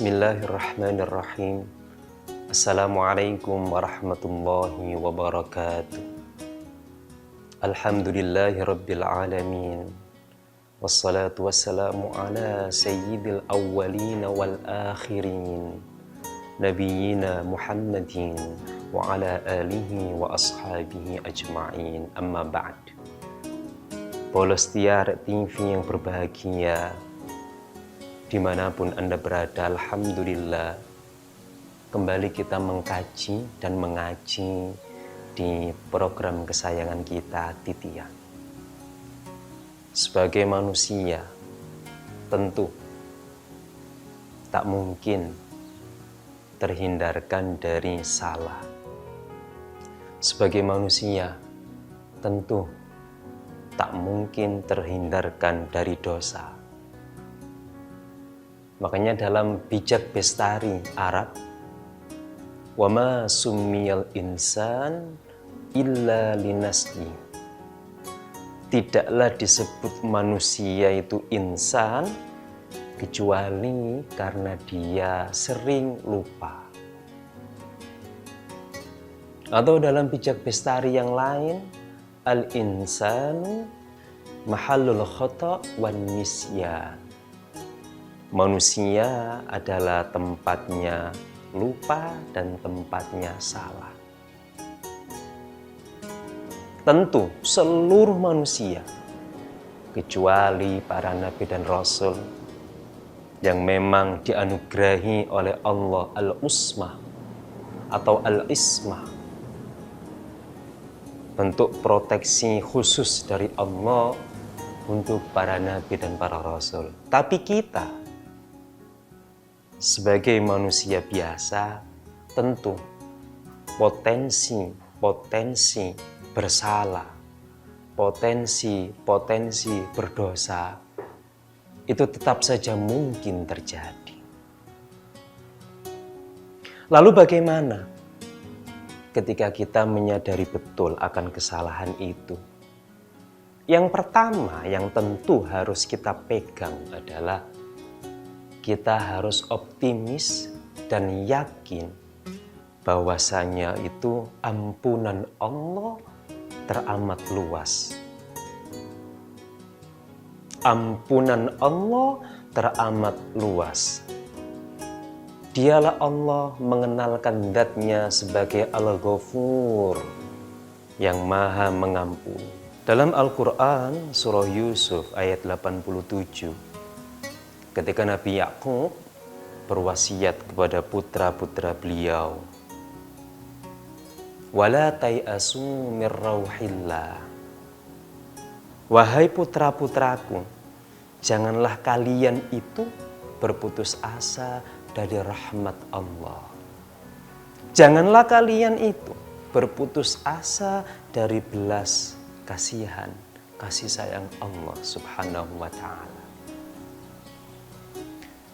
Bismillahirrahmanirrahim. Assalamualaikum warahmatullahi wabarakatuh. Alhamdulillahirabbil alamin. Wassalatu wassalamu ala sayyidil awwalin wal akhirin. Nabiyyina Muhammadin wa ala alihi wa ashabihi ajma'in. Amma ba'd. Polestiar TV yang berbahagia, dimanapun Anda berada, alhamdulillah, kembali kita mengkaji dan mengaji di program kesayangan kita, Titian. Sebagai manusia, tentu tak mungkin terhindarkan dari salah. Sebagai manusia, tentu tak mungkin terhindarkan dari dosa. Makanya dalam bijak bestari Arab, wa ma summiyal insan illa linasli. Tidaklah disebut manusia itu insan kecuali karena dia sering lupa. Atau dalam bijak bestari yang lain, al insanu mahallul khata' wan nisyan. Manusia adalah tempatnya lupa dan tempatnya salah. Tentu seluruh manusia, kecuali para nabi dan rasul yang memang dianugerahi oleh Allah al-usmah atau al-ismah, bentuk proteksi khusus dari Allah untuk para nabi dan para rasul. Tapi kita sebagai manusia biasa, tentu potensi bersalah, potensi berdosa itu tetap saja mungkin terjadi. Lalu bagaimana ketika kita menyadari betul akan kesalahan itu? Yang pertama yang tentu harus kita pegang adalah kita harus optimis dan yakin bahwasanya itu ampunan Allah teramat luas. Ampunan Allah teramat luas. Dialah Allah mengenalkan zat-Nya sebagai Al-Ghafur, yang Maha Mengampuni. Dalam Al-Quran surah Yusuf ayat 87, ketika Nabi Yakub berwasiat kepada putra-putra beliau, wala tai'asu mir rauhillah. Wahai putra-putraku, janganlah kalian itu berputus asa dari rahmat Allah. Janganlah kalian itu berputus asa dari belas kasihan, kasih sayang Allah subhanahu wa ta'ala.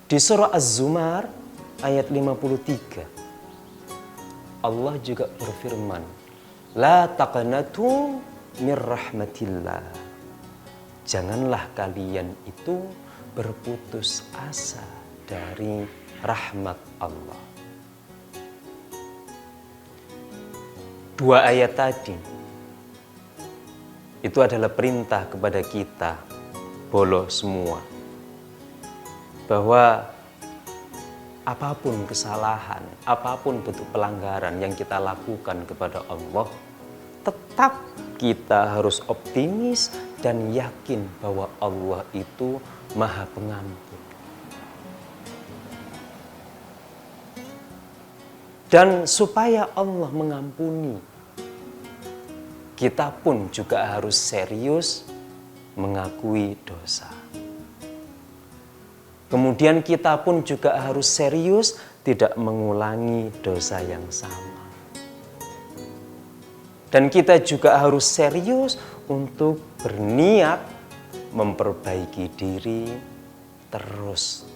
Di surah Az-Zumar ayat 53, Allah juga berfirman, la taqnatu mir rahmatillah. Janganlah kalian itu berputus asa dari rahmat Allah. Dua ayat tadi itu adalah perintah kepada kita, bolo semua, bahwa apapun kesalahan, apapun bentuk pelanggaran yang kita lakukan kepada Allah, tetap kita harus optimis dan yakin bahwa Allah itu Maha Pengampun. Dan supaya Allah mengampuni, kita pun juga harus serius mengakui dosa. Kemudian kita pun juga harus serius tidak mengulangi dosa yang sama. Dan kita juga harus serius untuk berniat memperbaiki diri terus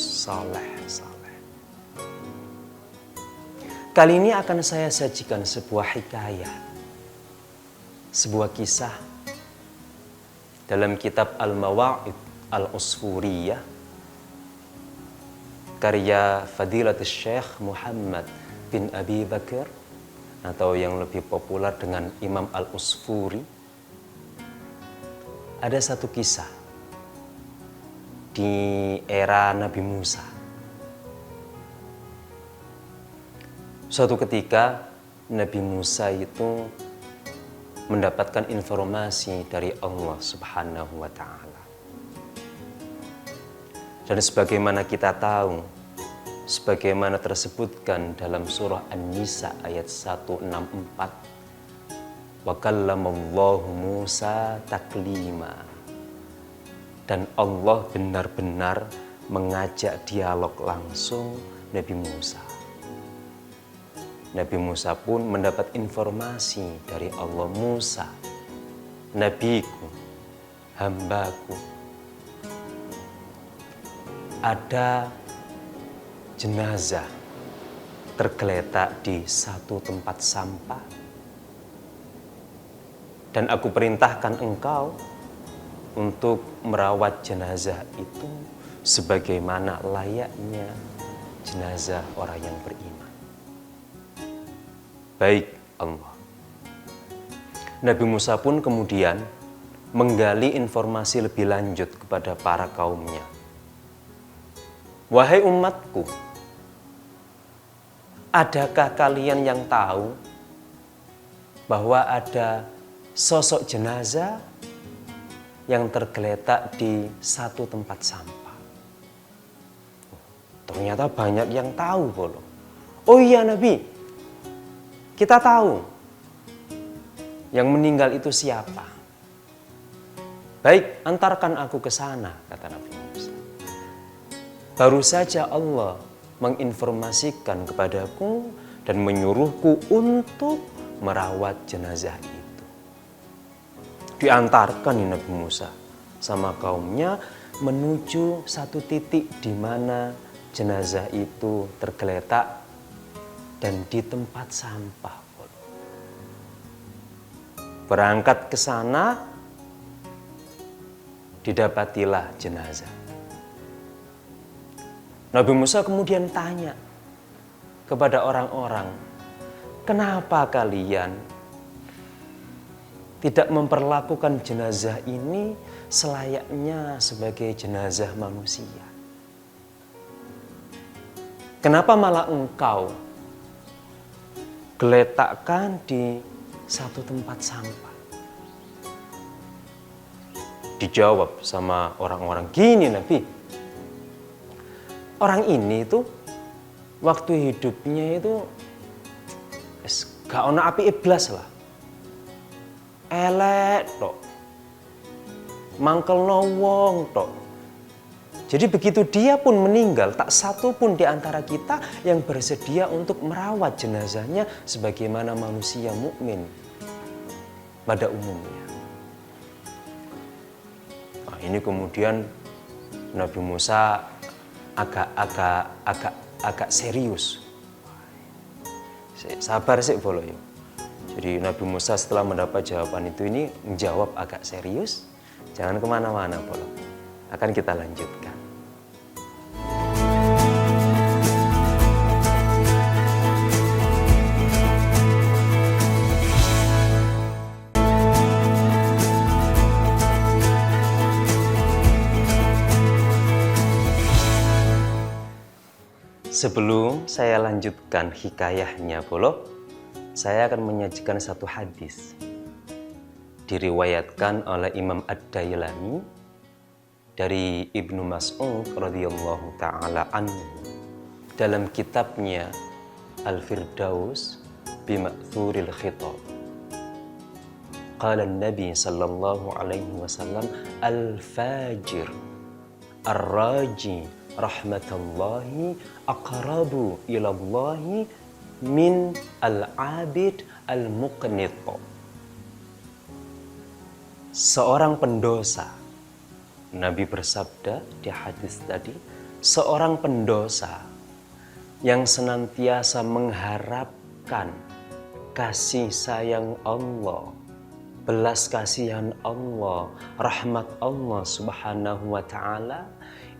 saleh. Kali ini akan saya sajikan sebuah hikayat, sebuah kisah dalam kitab Al-Mawa'id Al-Usfuriyah karya Fadilatul Syekh Muhammad bin Abi Bakar, atau yang lebih populer dengan Imam Al-Usfuri. Ada satu kisah di era Nabi Musa. Suatu ketika Nabi Musa itu mendapatkan informasi dari Allah Subhanahu wa Ta'ala. Dan sebagaimana kita tahu, sebagaimana tersebutkan dalam surah An-Nisa ayat 164, wa kallamallahu Musa taklima. Dan Allah benar-benar mengajak dialog langsung Nabi Musa. Nabi Musa pun mendapat informasi dari Allah, Musa, nabiku, hambaku, ada jenazah tergeletak di satu tempat sampah, dan aku perintahkan engkau untuk merawat jenazah itu sebagaimana layaknya jenazah orang yang beriman. Baik Allah. Nabi Musa pun kemudian menggali informasi lebih lanjut kepada para kaumnya. Wahai umatku, adakah kalian yang tahu bahwa ada sosok jenazah yang tergeletak di satu tempat sampah? Ternyata banyak yang tahu bolo. Oh iya Nabi, kita tahu yang meninggal itu siapa. Baik, antarkan aku ke sana, kata Nabi Musa. Baru saja Allah menginformasikan kepadaku dan menyuruhku untuk merawat jenazah itu. Diantarkan Nabi Musa sama kaumnya menuju satu titik di mana jenazah itu tergeletak dan di tempat sampah. Berangkat ke sana, didapatilah jenazah. Nabi Musa kemudian tanya kepada orang-orang, kenapa kalian tidak memperlakukan jenazah ini selayaknya sebagai jenazah manusia? Kenapa malah engkau geletakkan di satu tempat sampah? Dijawab sama orang-orang, gini Nabi, orang ini tuh waktu hidupnya itu gak ono api iblas lah, elek tok, mangkel wong tok. Jadi begitu dia pun meninggal, tak satu pun di antara kita yang bersedia untuk merawat jenazahnya sebagaimana manusia mukmin pada umumnya. Nah, ini kemudian Nabi Musa agak serius. Sabar sih bolo ya. Jadi Nabi Musa setelah mendapat jawaban itu ini menjawab agak serius. Jangan kemana-mana bolo. Akan kita lanjutkan. Sebelum saya lanjutkan hikayahnya bolo, saya akan menyajikan satu hadis diriwayatkan oleh Imam Ad-Dailami dari Ibnu Mas'ud radhiyallahu taala anhu dalam kitabnya Al-Firdaus Bima'thuril Khitab. Qala Nabi sallallahu alaihi wasallam, al-fajir ar-raji rahmatallahi aqrabu ilallahi min al-abid al-muqnit. Seorang pendosa, Nabi bersabda di hadis tadi, seorang pendosa yang senantiasa mengharapkan kasih sayang Allah, belas kasihan Allah, rahmat Allah subhanahu wa ta'ala,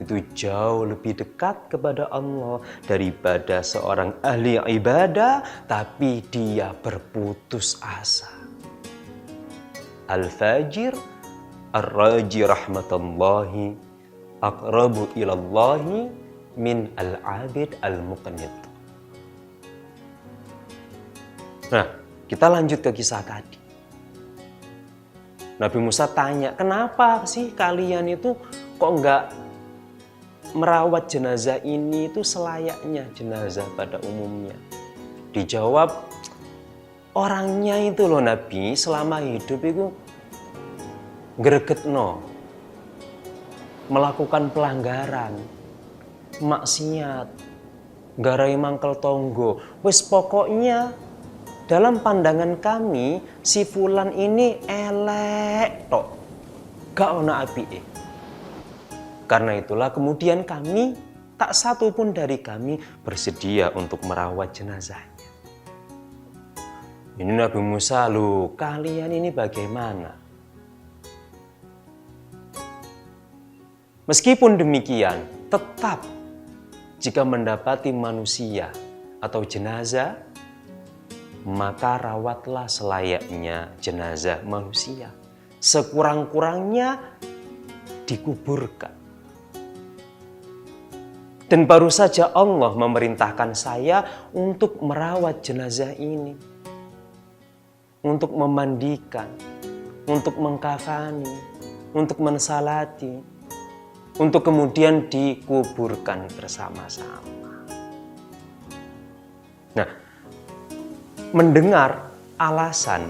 itu jauh lebih dekat kepada Allah daripada seorang ahli ibadah tapi dia berputus asa. Al-fajir ar-raji rahmatullahi aqrabu ilallahi min al-abid al-muqnit. Nah, kita lanjut ke kisah tadi. Nabi Musa tanya, kenapa sih kalian itu kok enggak merawat jenazah ini itu selayaknya jenazah pada umumnya? Dijawab, orangnya itu loh Nabi selama hidup itu gregetno, melakukan pelanggaran, maksiat, garai mangkel tonggo. Wis pokoknya dalam pandangan kami si fulan ini elek tok, gak ono apike. Karena itulah kemudian kami, tak satu pun dari kami bersedia untuk merawat jenazahnya. Ini Nabi Musa, loh kalian ini bagaimana? Meskipun demikian, tetap jika mendapati manusia atau jenazah, maka rawatlah selayaknya jenazah manusia. Sekurang-kurangnya dikuburkan. Dan baru saja Allah memerintahkan saya untuk merawat jenazah ini. Untuk memandikan, untuk mengkafani, untuk mensalati, untuk kemudian dikuburkan bersama-sama. Nah, mendengar alasan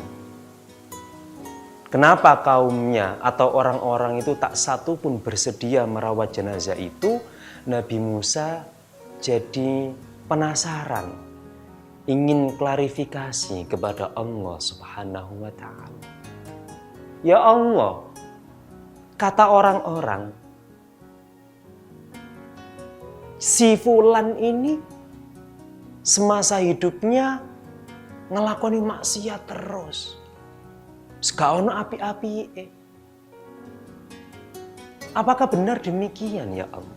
kenapa kaumnya atau orang-orang itu tak satu pun bersedia merawat jenazah itu, Nabi Musa jadi penasaran, ingin klarifikasi kepada Allah Subhanahu wa Ta'ala. Ya Allah, kata orang-orang, si fulan ini semasa hidupnya ngelakoni maksiat terus. Gak ono api-api. Apakah benar demikian ya Allah?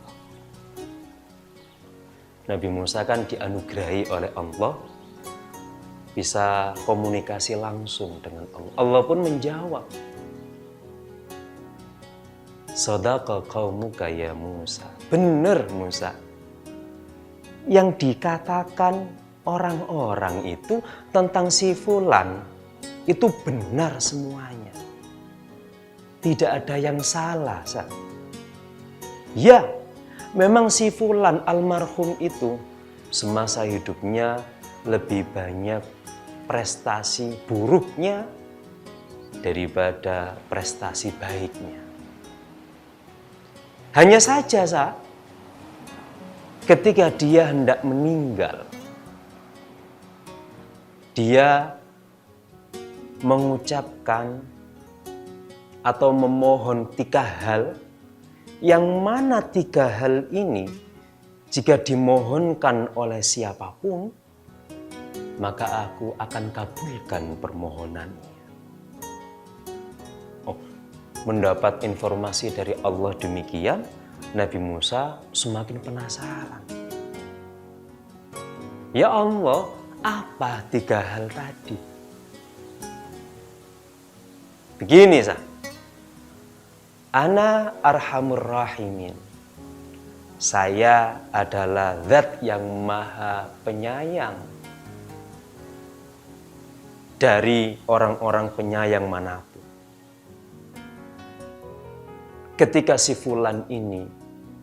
Nabi Musa kan dianugerahi oleh Allah bisa komunikasi langsung dengan Allah. Allah pun menjawab, Shadaqa qaumuka ya Musa. Benar Musa. Yang dikatakan orang-orang itu tentang si fulan itu benar semuanya. Tidak ada yang salah. Ya, memang si fulan almarhum itu semasa hidupnya lebih banyak prestasi buruknya daripada prestasi baiknya. Hanya saja, ketika dia hendak meninggal, dia mengucapkan atau memohon 3 hal, yang mana 3 hal ini jika dimohonkan oleh siapapun, maka aku akan kabulkan permohonannya. Mendapat informasi dari Allah demikian, Nabi Musa semakin penasaran. Ya Allah, apa 3 hal tadi? Begini, Ana arhamur rahimin. Saya adalah zat yang maha penyayang dari orang-orang penyayang manapun. Ketika si fulan ini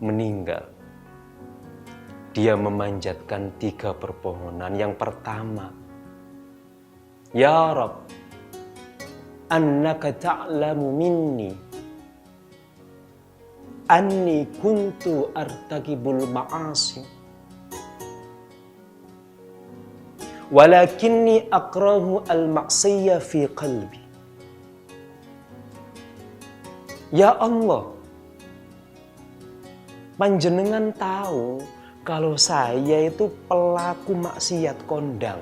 meninggal, dia memanjatkan 3 permohonan. Yang pertama, Ya Rabb, annaka ta'lamu minni anni kuntu artaqibul ma'asi walakinni akrahu al-ma'siyya fi qalbi. Ya Allah, panjenengan tahu kalau saya itu pelaku maksiat kondang.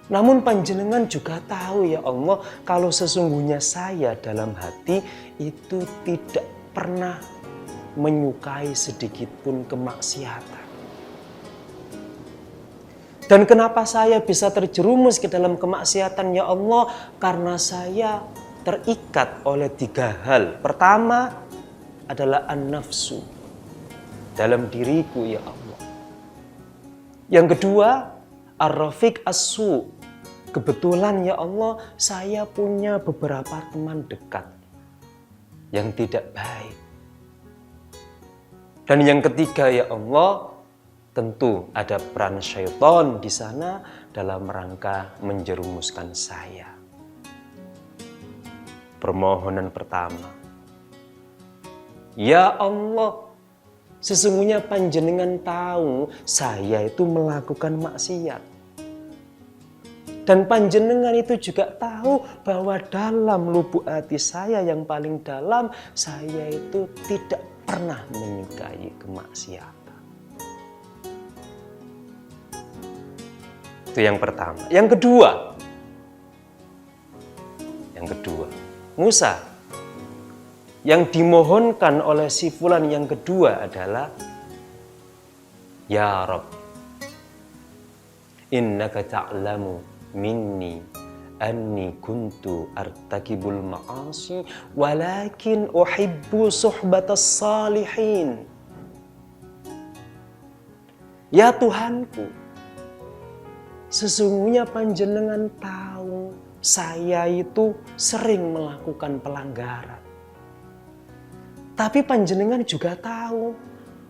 Namun panjenengan juga tahu ya Allah, kalau sesungguhnya saya dalam hati itu tidak pernah menyukai sedikit pun kemaksiatan. Dan kenapa saya bisa terjerumus ke dalam kemaksiatan ya Allah? Karena saya terikat oleh 3 hal. Pertama adalah an-nafsu dalam diriku ya Allah. Yang kedua, ar-rafiq as-su. Kebetulan ya Allah, saya punya beberapa teman dekat yang tidak baik. Dan yang ketiga ya Allah, tentu ada peran syaitan di sana dalam rangka menjerumuskan saya. Permohonan pertama, ya Allah, sesungguhnya panjenengan tahu saya itu melakukan maksiat. Dan panjenengan itu juga tahu bahwa dalam lubuk hati saya yang paling dalam, saya itu tidak pernah menyukai kemaksiatan. Itu yang pertama. Yang kedua, Musa. Yang dimohonkan oleh si fulan yang kedua adalah, ya Rabb, innaka ta'lamu minni anni kuntu artakibul ma'asi walakin uhibbu suhbatas salihin. Ya Tuhanku, sesungguhnya panjenengan tahu saya itu sering melakukan pelanggaran. Tapi panjenengan juga tahu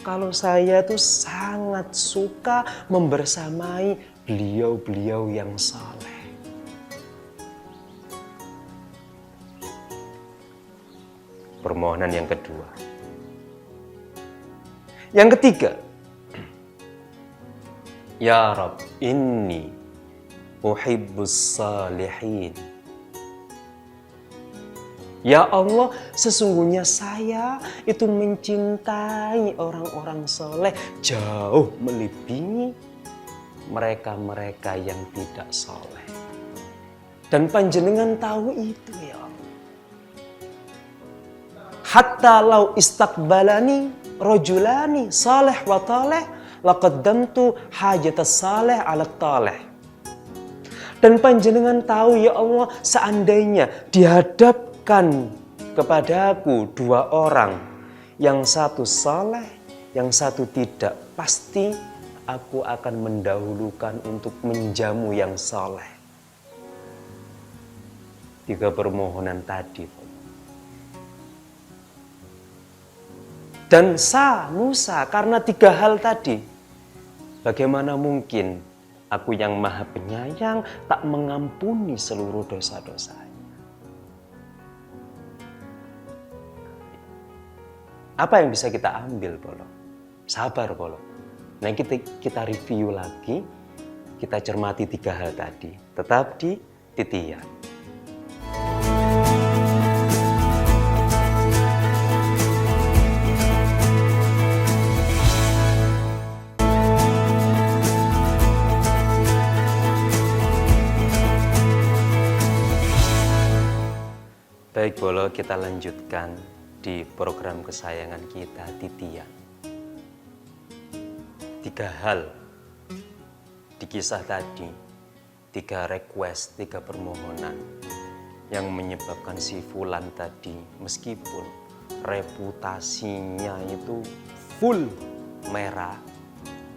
kalau saya itu sangat suka membersamai beliau-beliau yang saleh. Permohonan yang kedua. Yang ketiga, ya Rabb, inni uhibbus salihin. Ya Allah, sesungguhnya saya itu mencintai orang-orang soleh jauh melebihi mereka-mereka yang tidak soleh. Dan panjenengan tahu itu ya Allah. Hatta lau istaqbalani rojulani saleh wa taleh laqaddamtu hajatas saleh ala taleh. Dan panjenengan tahu ya Allah, seandainya dihadapkan kepadaku 2 orang, yang satu saleh, yang satu tidak, pasti aku akan mendahulukan untuk menjamu yang saleh. 3 permohonan tadi. Dan Musa, karena 3 hal tadi, bagaimana mungkin aku yang maha penyayang tak mengampuni seluruh dosa-dosanya? Apa yang bisa kita ambil, Bolo? Sabar, Bolo. Nah, kita review lagi, kita cermati 3 hal tadi. Tetap di Titian. Baik, Bolo, kita lanjutkan di program kesayangan kita, Titian. 3 hal di kisah tadi, 3 request, 3 permohonan yang menyebabkan si fulan tadi, meskipun reputasinya itu full merah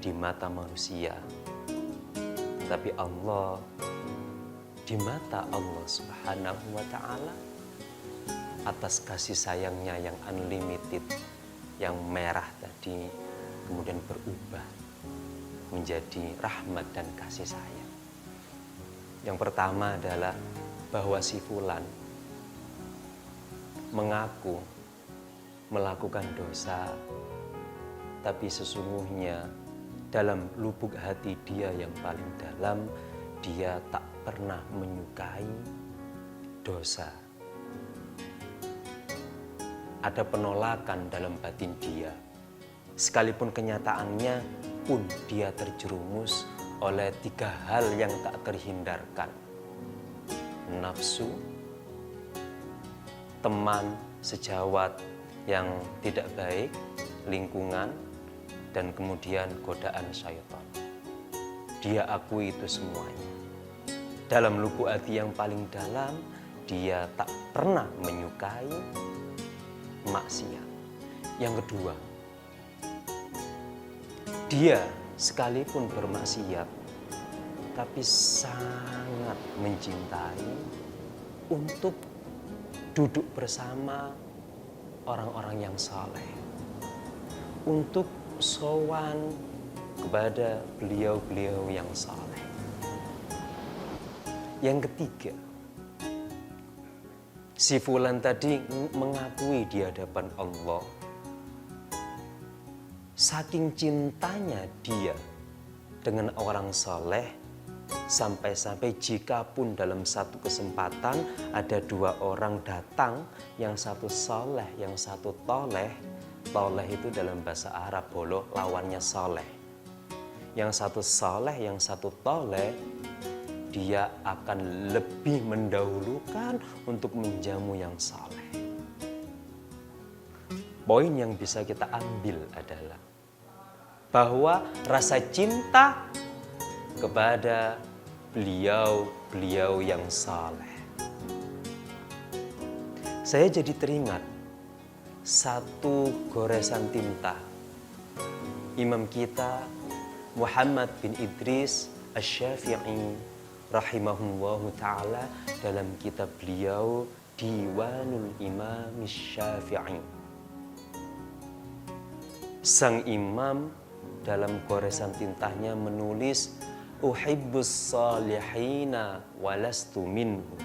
di mata manusia, tapi Allah, di mata Allah Subhanahu wa Ta'ala, atas kasih sayangnya yang unlimited, yang merah tadi kemudian berubah menjadi rahmat dan kasih sayang. Yang pertama adalah bahwa si fulan mengaku melakukan dosa, tapi sesungguhnya dalam lubuk hati dia yang paling dalam, dia tak pernah menyukai dosa. Ada penolakan dalam batin dia. Sekalipun kenyataannya pun dia terjerumus oleh 3 hal yang tak terhindarkan. Nafsu, teman sejawat yang tidak baik, lingkungan, dan kemudian godaan syaitan. Dia akui itu semuanya. Dalam lubuk hati yang paling dalam, dia tak pernah menyukai maksiat. Yang kedua, dia sekalipun bermaksiat, tapi sangat mencintai untuk duduk bersama orang-orang yang saleh, untuk sowan kepada beliau-beliau yang saleh. Yang ketiga, si fulan tadi mengakui di hadapan Allah, saking cintanya dia dengan orang saleh, sampai-sampai jikapun dalam satu kesempatan ada dua orang datang, yang satu saleh, yang satu toleh. Toleh itu dalam bahasa Arab bolo, lawannya saleh. Yang satu saleh, yang satu toleh, dia akan lebih mendahulukan untuk menjamu yang saleh. Poin yang bisa kita ambil adalah bahwa rasa cinta kepada beliau-beliau yang saleh. Saya jadi teringat satu goresan tinta Imam kita Muhammad bin Idris Asy-Syafi'i rahimahullahu ta'ala dalam kitab beliau Diwanul Imam Asy-Syafi'i. Sang imam dalam goresan tintanya menulis, uhibbus salihina walastu minhum,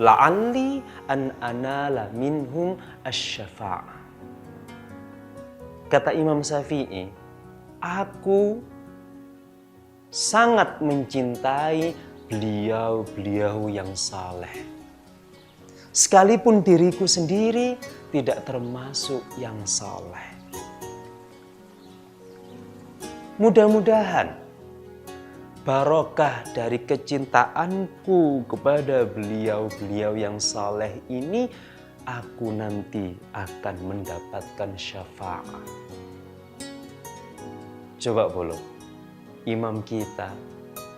la'alli an anala minhum asy-syafa'ah. Kata Imam Syafi'i, aku sangat mencintai beliau-beliau yang saleh, sekalipun diriku sendiri tidak termasuk yang saleh. Mudah-mudahan barokah dari kecintaanku kepada beliau-beliau yang saleh ini, aku nanti akan mendapatkan syafaat. Coba boleh, imam kita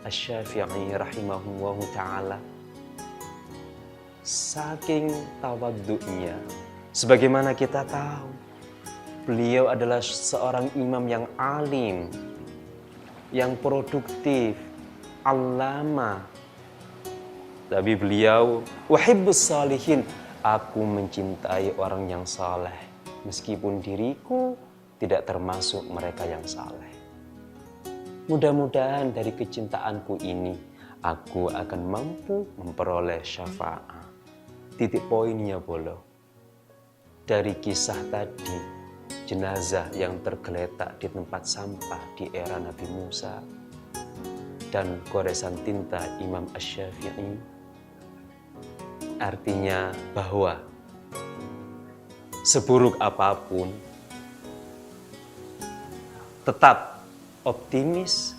Asy-Syafi'i rahimahullahu ta'ala, saking tawaddu'nya, sebagaimana kita tahu, beliau adalah seorang imam yang alim, yang produktif, allama. Tapi beliau, uhibbus salihin, aku mencintai orang yang saleh, meskipun diriku tidak termasuk mereka yang saleh. Mudah-mudahan dari kecintaanku ini, aku akan mampu memperoleh syafaat. Titik poinnya bolo, dari kisah tadi, jenazah yang tergeletak di tempat sampah di era Nabi Musa dan goresan tinta Imam Asy-Syafi'i, artinya bahwa seburuk apapun tetap optimis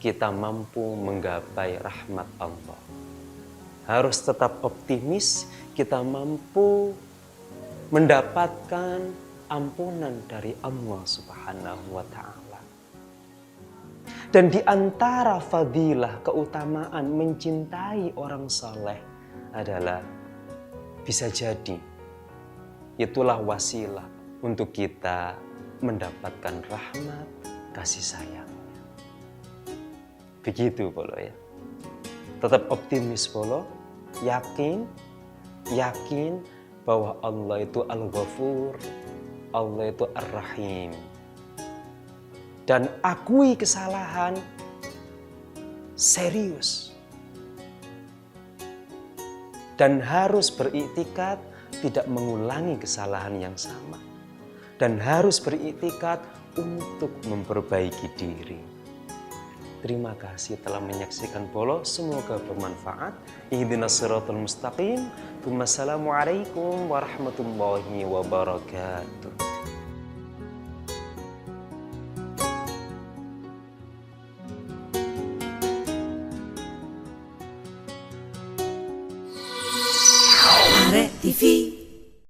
kita mampu menggapai rahmat Allah. Harus tetap optimis kita mampu mendapatkan ampunan dari Allah Subhanahu wa ta'ala. Dan di antara fadilah, keutamaan mencintai orang saleh adalah bisa jadi itulah wasilah untuk kita mendapatkan rahmat kasih sayang. Begitu Polo ya. Tetap optimis Polo, yakin bahwa Allah itu Al-Ghafur, Allah itu Ar-Rahim. Dan akui kesalahan, serius. Dan harus beriktikad tidak mengulangi kesalahan yang sama. Dan harus beriktikad untuk memperbaiki diri. Terima kasih telah menyaksikan Polo. Semoga bermanfaat. Ihdinas siratal mustaqim. Wassalamualaikum warahmatullahi wabarakatuh. Arek TV.